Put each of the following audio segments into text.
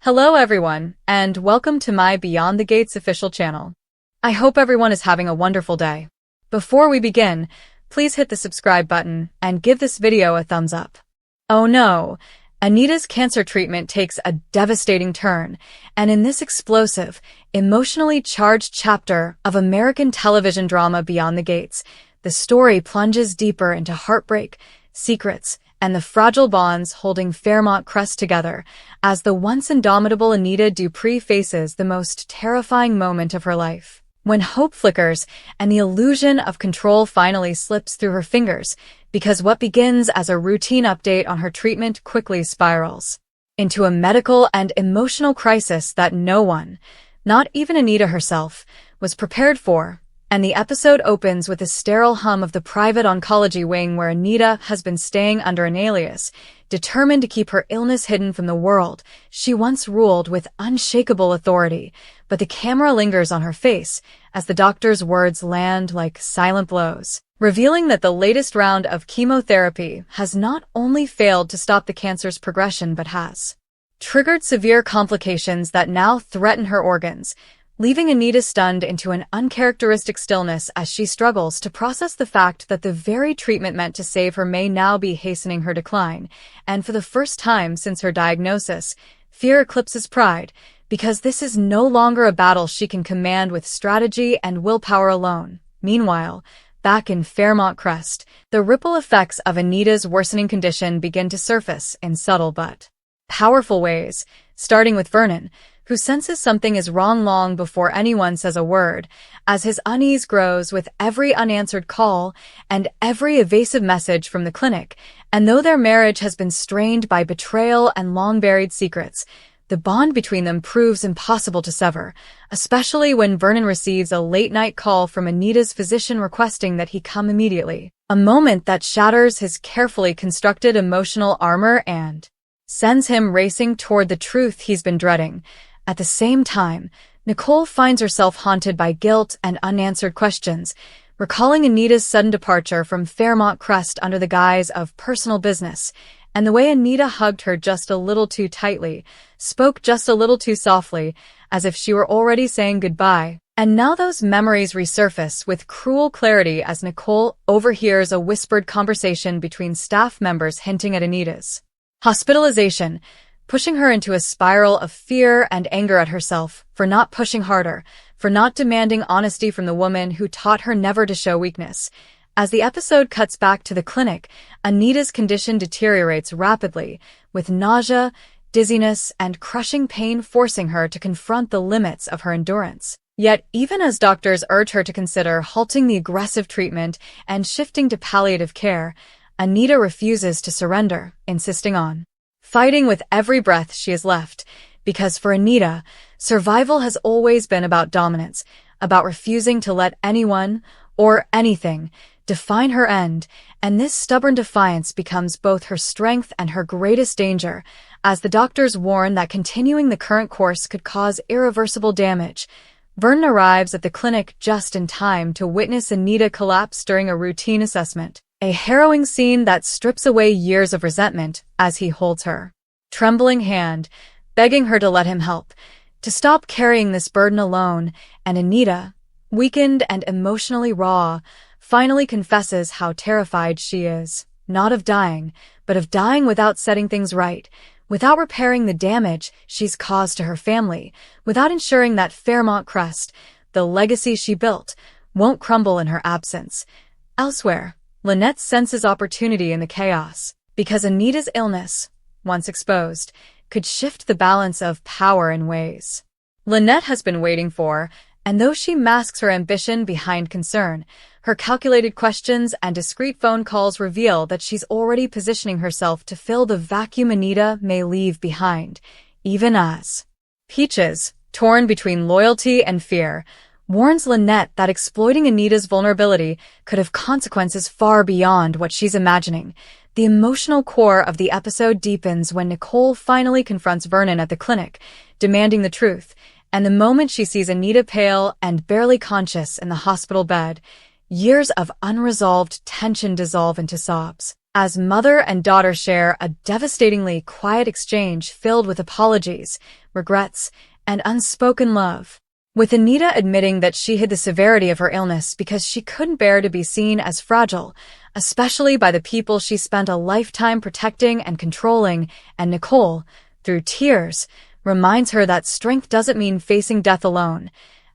Hello everyone, and welcome to my Beyond the Gates official channel. I hope everyone is having a wonderful day. Before we begin, please hit the subscribe button and give this video a thumbs up. Oh no, Anita's cancer treatment takes a devastating turn, and in this explosive, emotionally charged chapter of American television drama Beyond the Gates, the story plunges deeper into heartbreak, secrets, and the fragile bonds holding Fairmont Crest together as the once indomitable Anita Dupree faces the most terrifying moment of her life. When hope flickers and the illusion of control finally slips through her fingers, because what begins as a routine update on her treatment quickly spirals into a medical and emotional crisis that no one, not even Anita herself, was prepared for. And the episode opens with a sterile hum of the private oncology wing where Anita has been staying under an alias, determined to keep her illness hidden from the world she once ruled with unshakable authority. But the camera lingers on her face as the doctor's words land like silent blows, revealing that the latest round of chemotherapy has not only failed to stop the cancer's progression but has triggered severe complications that now threaten her organs, leaving Anita stunned into an uncharacteristic stillness as she struggles to process the fact that the very treatment meant to save her may now be hastening her decline. And for the first time since her diagnosis, fear eclipses pride, because this is no longer a battle she can command with strategy and willpower alone. Meanwhile, back in Fairmont Crest, the ripple effects of Anita's worsening condition begin to surface in subtle but powerful ways, starting with Vernon, who senses something is wrong long before anyone says a word, as his unease grows with every unanswered call and every evasive message from the clinic. And though their marriage has been strained by betrayal and long-buried secrets, the bond between them proves impossible to sever, especially when Vernon receives a late-night call from Anita's physician requesting that he come immediately, a moment that shatters his carefully constructed emotional armor and sends him racing toward the truth he's been dreading. At the same time, Nicole finds herself haunted by guilt and unanswered questions, recalling Anita's sudden departure from Fairmont Crest under the guise of personal business, and the way Anita hugged her just a little too tightly, spoke just a little too softly, as if she were already saying goodbye. And now those memories resurface with cruel clarity as Nicole overhears a whispered conversation between staff members hinting at Anita's hospitalization, pushing her into a spiral of fear and anger at herself for not pushing harder, for not demanding honesty from the woman who taught her never to show weakness. As the episode cuts back to the clinic, Anita's condition deteriorates rapidly, with nausea, dizziness, and crushing pain forcing her to confront the limits of her endurance. Yet, even as doctors urge her to consider halting the aggressive treatment and shifting to palliative care, Anita refuses to surrender, insisting on fighting with every breath she has left, because for Anita, survival has always been about dominance, about refusing to let anyone or anything define her end, and this stubborn defiance becomes both her strength and her greatest danger, as the doctors warn that continuing the current course could cause irreversible damage. Vernon arrives at the clinic just in time to witness Anita collapse during a routine assessment, a harrowing scene that strips away years of resentment as he holds her trembling hand, begging her to let him help, to stop carrying this burden alone. And Anita, weakened and emotionally raw, finally confesses how terrified she is, not of dying, but of dying without setting things right, without repairing the damage she's caused to her family, without ensuring that Fairmont Crest, the legacy she built, won't crumble in her absence. Elsewhere, Lynette senses opportunity in the chaos, because Anita's illness, once exposed, could shift the balance of power in ways Lynette has been waiting for, and though she masks her ambition behind concern, her calculated questions and discreet phone calls reveal that she's already positioning herself to fill the vacuum Anita may leave behind, even as Peaches, torn between loyalty and fear, warns Lynette that exploiting Anita's vulnerability could have consequences far beyond what she's imagining. The emotional core of the episode deepens when Nicole finally confronts Vernon at the clinic, demanding the truth, and the moment she sees Anita pale and barely conscious in the hospital bed, years of unresolved tension dissolve into sobs. as mother and daughter share a devastatingly quiet exchange filled with apologies, regrets, and unspoken love. With Anita admitting that she hid the severity of her illness because she couldn't bear to be seen as fragile, especially by the people she spent a lifetime protecting and controlling, and Nicole, through tears, reminds her that strength doesn't mean facing death alone.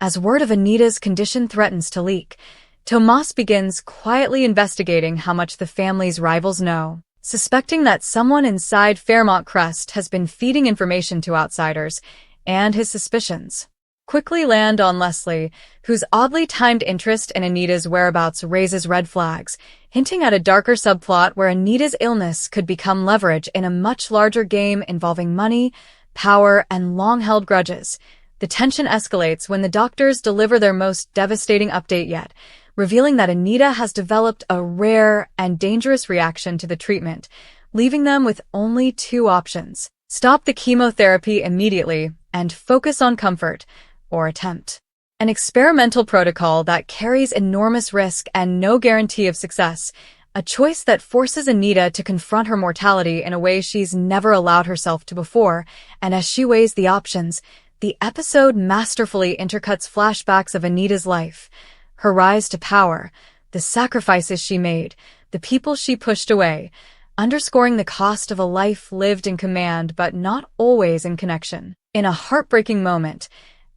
As word of Anita's condition threatens to leak, Tomas begins quietly investigating how much the family's rivals know, suspecting that someone inside Fairmont Crest has been feeding information to outsiders, and his suspicions quickly land on Leslie, whose oddly timed interest in Anita's whereabouts raises red flags, hinting at a darker subplot where Anita's illness could become leverage in a much larger game involving money, power, and long-held grudges. The tension escalates when the doctors deliver their most devastating update yet, revealing that Anita has developed a rare and dangerous reaction to the treatment, leaving them with only two options: stop the chemotherapy immediately and focus on comfort, or attempt an experimental protocol that carries enormous risk and no guarantee of success, a choice that forces Anita to confront her mortality in a way she's never allowed herself to before. And as she weighs the options, the episode masterfully intercuts flashbacks of Anita's life, her rise to power, the sacrifices she made, the people she pushed away, underscoring the cost of a life lived in command but not always in connection. In a heartbreaking moment,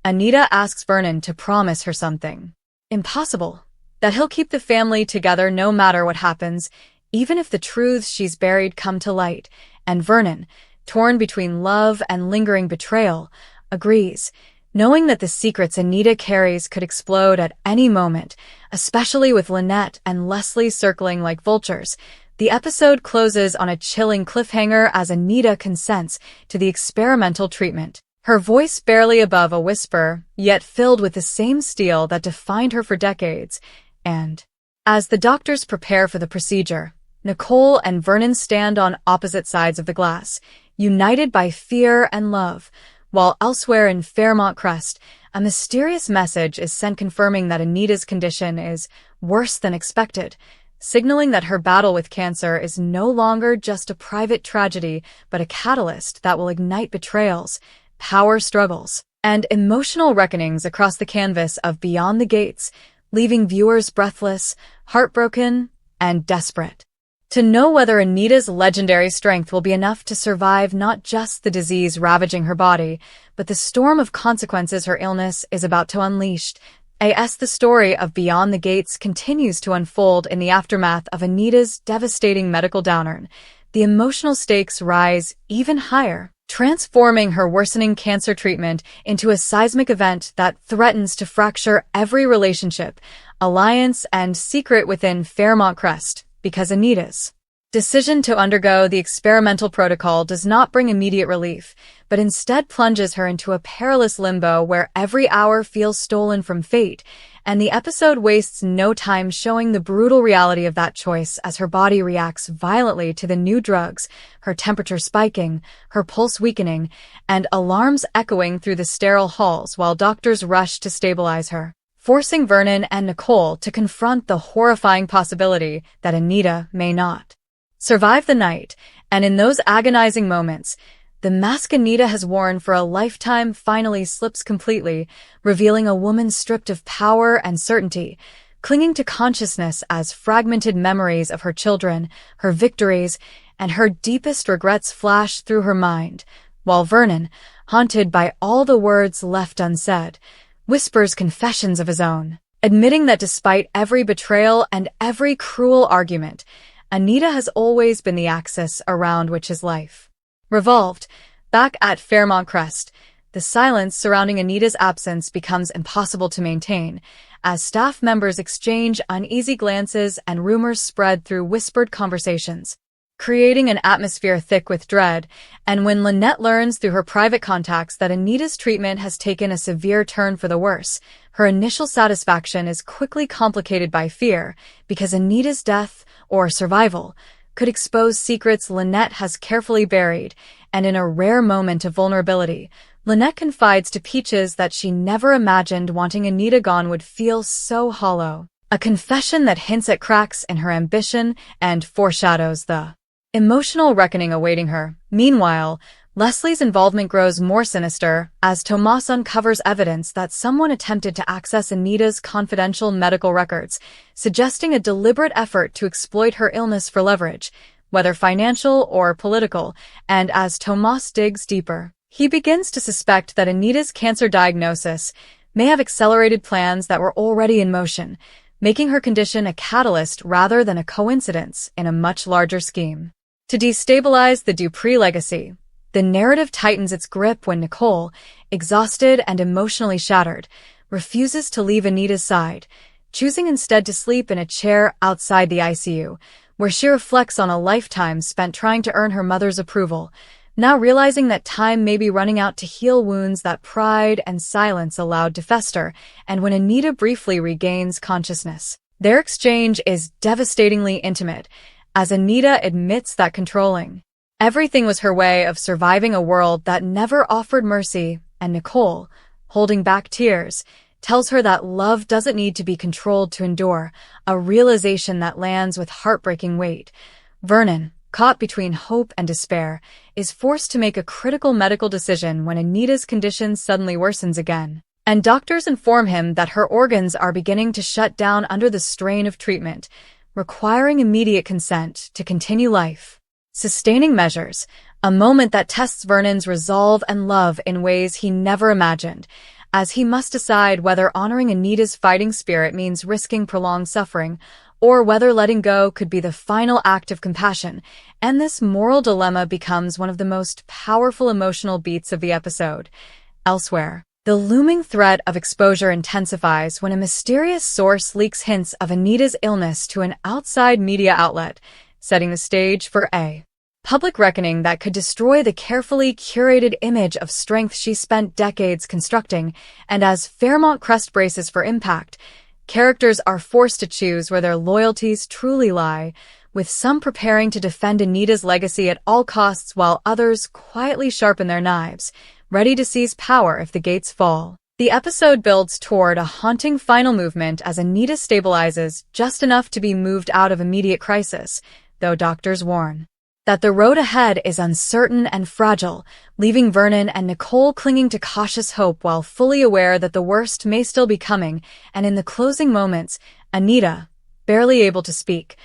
Anita asks Vernon to promise her something impossible, that he'll keep the family together no matter what happens, even if the truths she's buried come to light. And Vernon, torn between love and lingering betrayal, agrees, knowing that the secrets Anita carries could explode at any moment, especially with Lynette and Leslie circling like vultures. The episode closes on a chilling cliffhanger as Anita consents to the experimental treatment, her voice barely above a whisper, yet filled with the same steel that defined her for decades. And as the doctors prepare for the procedure, Nicole and Vernon stand on opposite sides of the glass, united by fear and love, while elsewhere in Fairmont Crest, a mysterious message is sent confirming that Anita's condition is worse than expected, signaling that her battle with cancer is no longer just a private tragedy, but a catalyst that will ignite betrayals, power struggles, and emotional reckonings across the canvas of Beyond the Gates, leaving viewers breathless, heartbroken, and desperate to know whether Anita's legendary strength will be enough to survive not just the disease ravaging her body, but the storm of consequences her illness is about to unleash. As the story of Beyond the Gates continues to unfold in the aftermath of Anita's devastating medical downturn, the emotional stakes rise even higher, transforming her worsening cancer treatment into a seismic event that threatens to fracture every relationship, alliance, and secret within Fairmont Crest. Because Anita's decision to undergo the experimental protocol does not bring immediate relief, but instead plunges her into a perilous limbo where every hour feels stolen from fate, and the episode wastes no time showing the brutal reality of that choice as her body reacts violently to the new drugs, her temperature spiking, her pulse weakening, and alarms echoing through the sterile halls while doctors rush to stabilize her, forcing Vernon and Nicole to confront the horrifying possibility that Anita may not survive the night. And in those agonizing moments, the mask Anita has worn for a lifetime finally slips completely, revealing a woman stripped of power and certainty, clinging to consciousness as fragmented memories of her children, her victories, and her deepest regrets flash through her mind, while Vernon, haunted by all the words left unsaid, whispers confessions of his own, admitting that despite every betrayal and every cruel argument, Anita has always been the axis around which his life revolved. Back at Fairmont Crest, the silence surrounding Anita's absence becomes impossible to maintain, as staff members exchange uneasy glances and rumors spread through whispered conversations, creating an atmosphere thick with dread. And when Lynette learns through her private contacts that Anita's treatment has taken a severe turn for the worse, her initial satisfaction is quickly complicated by fear, because Anita's death, or survival, could expose secrets Lynette has carefully buried, and in a rare moment of vulnerability, Lynette confides to Peaches that she never imagined wanting Anita gone would feel so hollow. A confession that hints at cracks in her ambition and foreshadows the emotional reckoning awaiting her. Meanwhile, Leslie's involvement grows more sinister as Tomas uncovers evidence that someone attempted to access Anita's confidential medical records, suggesting a deliberate effort to exploit her illness for leverage, whether financial or political. And as Tomas digs deeper, he begins to suspect that Anita's cancer diagnosis may have accelerated plans that were already in motion, making her condition a catalyst rather than a coincidence in a much larger scheme. To destabilize the Dupree legacy, the narrative tightens its grip when Nicole, exhausted and emotionally shattered, refuses to leave Anita's side, choosing instead to sleep in a chair outside the ICU, where she reflects on a lifetime spent trying to earn her mother's approval, now realizing that time may be running out to heal wounds that pride and silence allowed to fester. And when Anita briefly regains consciousness, their exchange is devastatingly intimate, as Anita admits that controlling everything was her way of surviving a world that never offered mercy, and Nicole, holding back tears, tells her that love doesn't need to be controlled to endure, a realization that lands with heartbreaking weight. Vernon, caught between hope and despair, is forced to make a critical medical decision when Anita's condition suddenly worsens again, and doctors inform him that her organs are beginning to shut down under the strain of treatment, requiring immediate consent to continue life. Sustaining measures, a moment that tests Vernon's resolve and love in ways he never imagined, as he must decide whether honoring Anita's fighting spirit means risking prolonged suffering, or whether letting go could be the final act of compassion. And this moral dilemma becomes one of the most powerful emotional beats of the episode. Elsewhere, the looming threat of exposure intensifies when a mysterious source leaks hints of Anita's illness to an outside media outlet, setting the stage for a public reckoning that could destroy the carefully curated image of strength she spent decades constructing. And as Fairmont Crest braces for impact, characters are forced to choose where their loyalties truly lie, with some preparing to defend Anita's legacy at all costs while others quietly sharpen their knives, ready to seize power if the gates fall. The episode builds toward a haunting final movement as Anita stabilizes just enough to be moved out of immediate crisis, though doctors warn that the road ahead is uncertain and fragile, leaving Vernon and Nicole clinging to cautious hope while fully aware that the worst may still be coming. And in the closing moments, Anita, barely able to speak,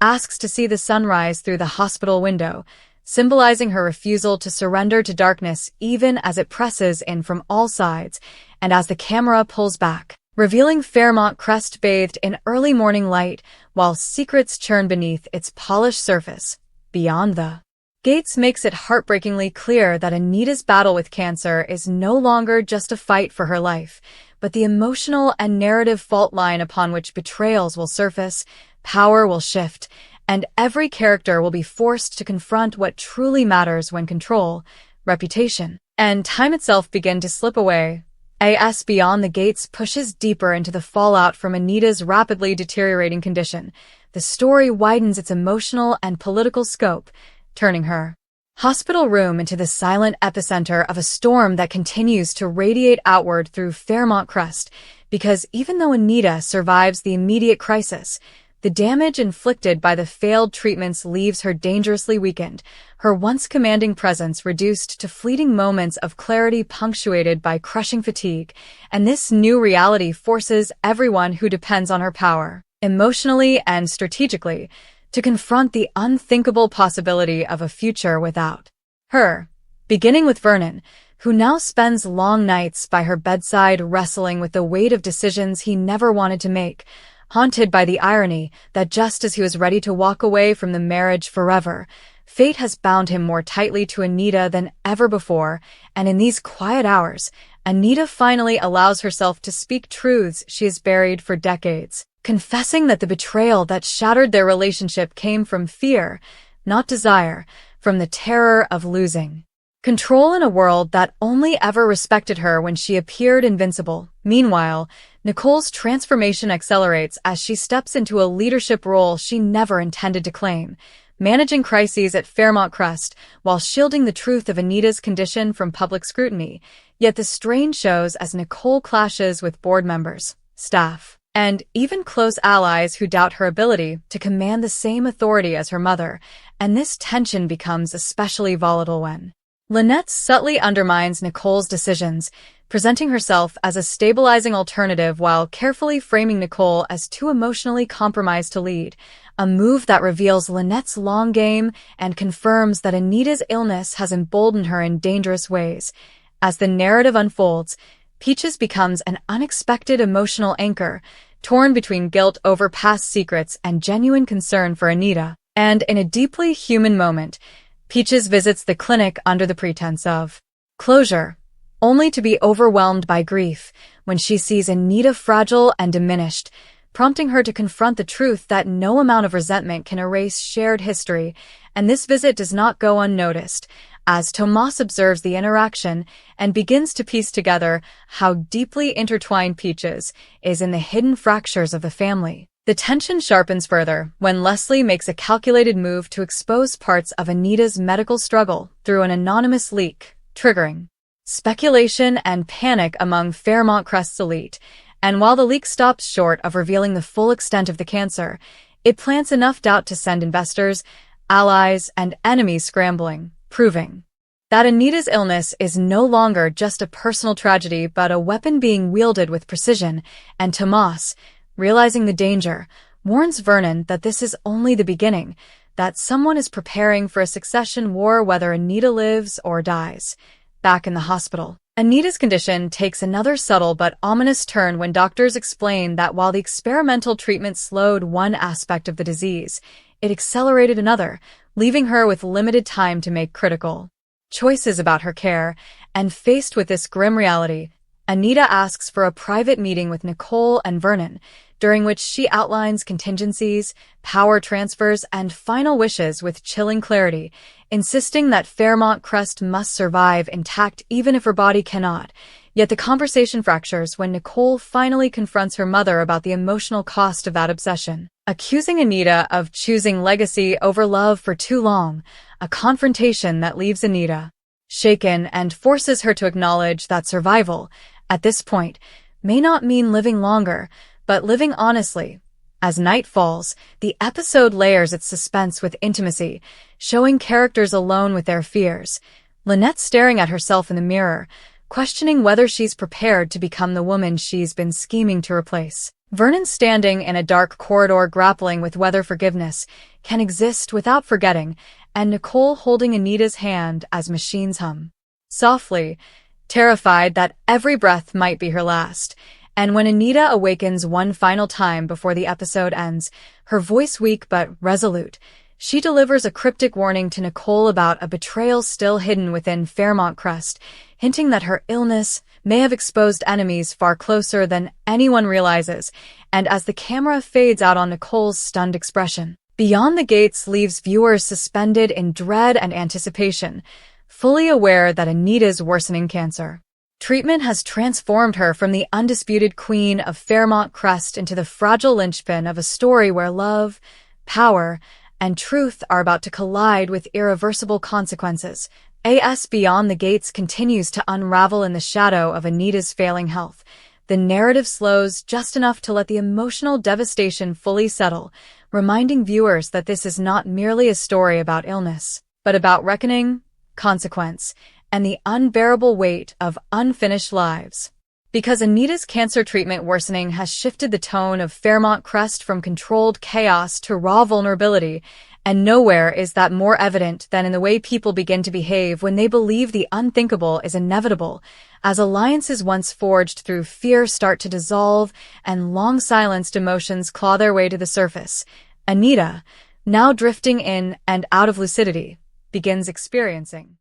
asks to see the sunrise through the hospital window, symbolizing her refusal to surrender to darkness even as it presses in from all sides. And as the camera pulls back, revealing Fairmont Crest bathed in early morning light while secrets churn beneath its polished surface, beyond the gates makes it heartbreakingly clear that Anita's battle with cancer is no longer just a fight for her life, but the emotional and narrative fault line upon which betrayals will surface, power will shift, and every character will be forced to confront what truly matters when control, reputation, and time itself begin to slip away. As Beyond the Gates pushes deeper into the fallout from Anita's rapidly deteriorating condition, the story widens its emotional and political scope, turning her hospital room into the silent epicenter of a storm that continues to radiate outward through Fairmont Crest, because even though Anita survives the immediate crisis, the damage inflicted by the failed treatments leaves her dangerously weakened, her once commanding presence reduced to fleeting moments of clarity punctuated by crushing fatigue. And this new reality forces everyone who depends on her power, emotionally and strategically, to confront the unthinkable possibility of a future without her, beginning with Vernon, who now spends long nights by her bedside wrestling with the weight of decisions he never wanted to make, haunted by the irony that just as he was ready to walk away from the marriage forever, fate has bound him more tightly to Anita than ever before. And in these quiet hours, Anita finally allows herself to speak truths she has buried for decades, confessing that the betrayal that shattered their relationship came from fear, not desire, from the terror of losing control in a world that only ever respected her when she appeared invincible. Meanwhile, Nicole's transformation accelerates as she steps into a leadership role she never intended to claim, managing crises at Fairmont Crest while shielding the truth of Anita's condition from public scrutiny. Yet the strain shows as Nicole clashes with board members, staff, and even close allies who doubt her ability to command the same authority as her mother, and this tension becomes especially volatile when Lynette subtly undermines Nicole's decisions, presenting herself as a stabilizing alternative while carefully framing Nicole as too emotionally compromised to lead, a move that reveals Lynette's long game and confirms that Anita's illness has emboldened her in dangerous ways. As the narrative unfolds, Peaches becomes an unexpected emotional anchor, torn between guilt over past secrets and genuine concern for Anita. And in a deeply human moment, Peaches visits the clinic under the pretense of closure, only to be overwhelmed by grief when she sees Anita fragile and diminished, prompting her to confront the truth that no amount of resentment can erase shared history. And this visit does not go unnoticed, as Tomas observes the interaction and begins to piece together how deeply intertwined Peaches is in the hidden fractures of the family. The tension sharpens further when Leslie makes a calculated move to expose parts of Anita's medical struggle through an anonymous leak, triggering speculation and panic among Fairmont Crest's elite. And while the leak stops short of revealing the full extent of the cancer, it plants enough doubt to send investors, allies, and enemies scrambling, proving that Anita's illness is no longer just a personal tragedy but a weapon being wielded with precision. And Tomas, realizing the danger, warns Vernon that this is only the beginning, that someone is preparing for a succession war whether Anita lives or dies. Back in the hospital, Anita's condition takes another subtle but ominous turn when doctors explain that while the experimental treatment slowed one aspect of the disease, it accelerated another, leaving her with limited time to make critical choices about her care. And faced with this grim reality, Anita asks for a private meeting with Nicole and Vernon, during which she outlines contingencies, power transfers, and final wishes with chilling clarity, insisting that Fairmont Crest must survive intact even if her body cannot. Yet the conversation fractures when Nicole finally confronts her mother about the emotional cost of that obsession, accusing Anita of choosing legacy over love for too long, a confrontation that leaves Anita shaken and forces her to acknowledge that survival, at this point, may not mean living longer, but living honestly. As night falls, the episode layers its suspense with intimacy, showing characters alone with their fears. Lynette staring at herself in the mirror, questioning whether she's prepared to become the woman she's been scheming to replace. Vernon standing in a dark corridor grappling with whether forgiveness can exist without forgetting, and Nicole holding Anita's hand as machines hum softly, terrified that every breath might be her last. And when Anita awakens one final time before the episode ends, her voice weak but resolute, she delivers a cryptic warning to Nicole about a betrayal still hidden within Fairmont Crest, hinting that her illness may have exposed enemies far closer than anyone realizes. And as the camera fades out on Nicole's stunned expression, Beyond the Gates leaves viewers suspended in dread and anticipation, fully aware that Anita's worsening cancer treatment has transformed her from the undisputed queen of Fairmont Crest into the fragile linchpin of a story where love, power, and truth are about to collide with irreversible consequences. As Beyond the Gates continues to unravel in the shadow of Anita's failing health, the narrative slows just enough to let the emotional devastation fully settle, reminding viewers that this is not merely a story about illness, but about reckoning, consequence, and the unbearable weight of unfinished lives. Because Anita's cancer treatment worsening has shifted the tone of Fairmont Crest from controlled chaos to raw vulnerability, and nowhere is that more evident than in the way people begin to behave when they believe the unthinkable is inevitable, as alliances once forged through fear start to dissolve and long-silenced emotions claw their way to the surface. Anita, now drifting in and out of lucidity, begins experiencing